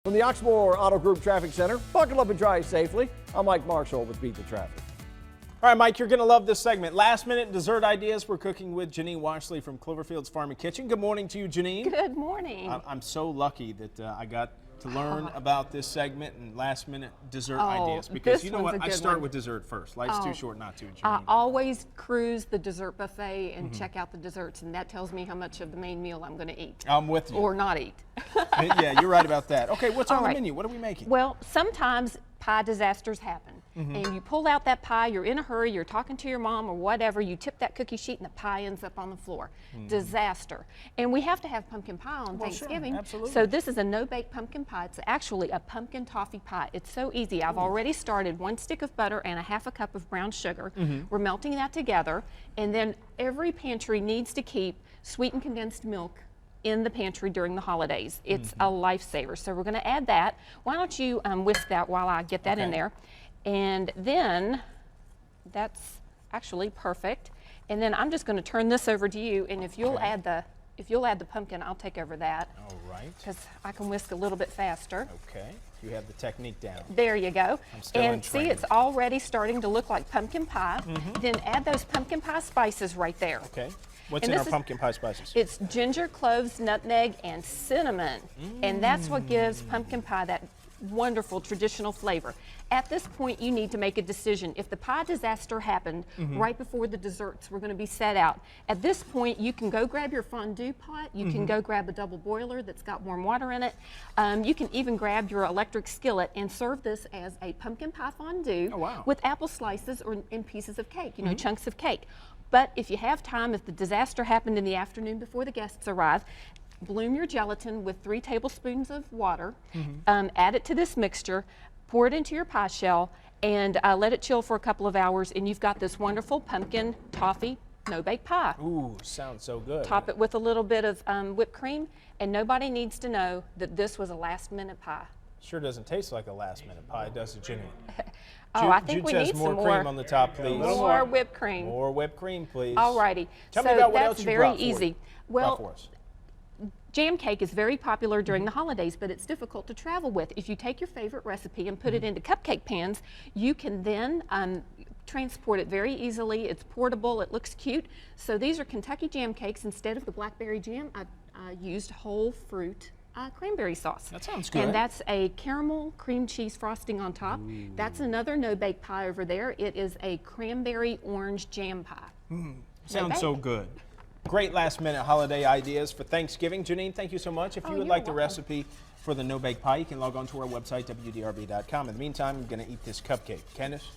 From the Oxmoor Auto Group Traffic Center, buckle up and drive safely. I'm Mike Marshall with Beat the Traffic. All right, Mike, you're going to love this segment. Last minute dessert ideas. We're cooking with Janine Washle from Cloverfields Farm and Kitchen. Good morning to you, Janine. Good morning. I'm so lucky that I got to learn about this segment and last minute dessert ideas, because you know what, I start with dessert first. Life's too short not to, Janine. I always cruise the dessert buffet and check out the desserts, and that tells me how much of the main meal I'm going to eat. I'm with you. Or not eat. Yeah, you're right about that. Okay, what's on the menu? What are we making? Well, sometimes pie disasters happen. And you pull out that pie, you're in a hurry, you're talking to your mom or whatever, you tip that cookie sheet and the pie ends up on the floor. Disaster. And we have to have pumpkin pie on Thanksgiving. Sure, absolutely. So this is a no-bake pumpkin pie. It's actually a pumpkin toffee pie. It's so easy. I've already started 1 stick of butter and a half a cup of brown sugar. We're melting that together, and then every pantry needs to keep sweetened condensed milk in the pantry during the holidays. It's a lifesaver. So we're going to add that. Why don't you whisk that while I get that in there? And then that's actually perfect. And then I'm just going to turn this over to you, and if you'll add the pumpkin, I'll take over that. All right. Because I can whisk a little bit faster. Okay. You have the technique down. There you go. I'm still in and see, training. it's already starting to look like pumpkin pie. Then add those pumpkin pie spices right there. Okay. What's And in our this is- pumpkin pie spices? It's ginger, cloves, nutmeg, and cinnamon. And that's what gives pumpkin pie that wonderful traditional flavor. At this point, you need to make a decision. If the pie disaster happened right before the desserts were going to be set out, at this point, you can go grab your fondue pot. You can go grab a double boiler that's got warm water in it. You can even grab your electric skillet and serve this as a pumpkin pie fondue with apple slices or in pieces of cake, you know, chunks of cake. But if you have time, if the disaster happened in the afternoon before the guests arrive, bloom your gelatin with 3 tablespoons of water, add it to this mixture, pour it into your pie shell, and let it chill for a couple of hours, and you've got this wonderful pumpkin toffee no-bake pie. Ooh, sounds so good. Top it with a little bit of whipped cream, and nobody needs to know that this was a last-minute pie. Sure doesn't taste like a last-minute pie, does it, Janine? I think Jude we says need more some cream on the top, please. more whipped cream. More whipped cream, please. All righty. Tell so me about what that's else you very brought for easy. Brought for us. Jam cake is very popular during the holidays, but it's difficult to travel with. If you take your favorite recipe and put it into cupcake pans, you can then transport it very easily. It's portable, it looks cute. So these are Kentucky jam cakes. Instead of the blackberry jam, I used whole fruit cranberry sauce. That sounds good. And that's a caramel cream cheese frosting on top. That's another no-bake pie over there. It is a cranberry orange jam pie. Sounds so good. Great last-minute holiday ideas for Thanksgiving. Janine, thank you so much. If you would like the recipe for the no-bake pie, you can log on to our website, WDRB.com. In the meantime, I'm going to eat this cupcake. Candace?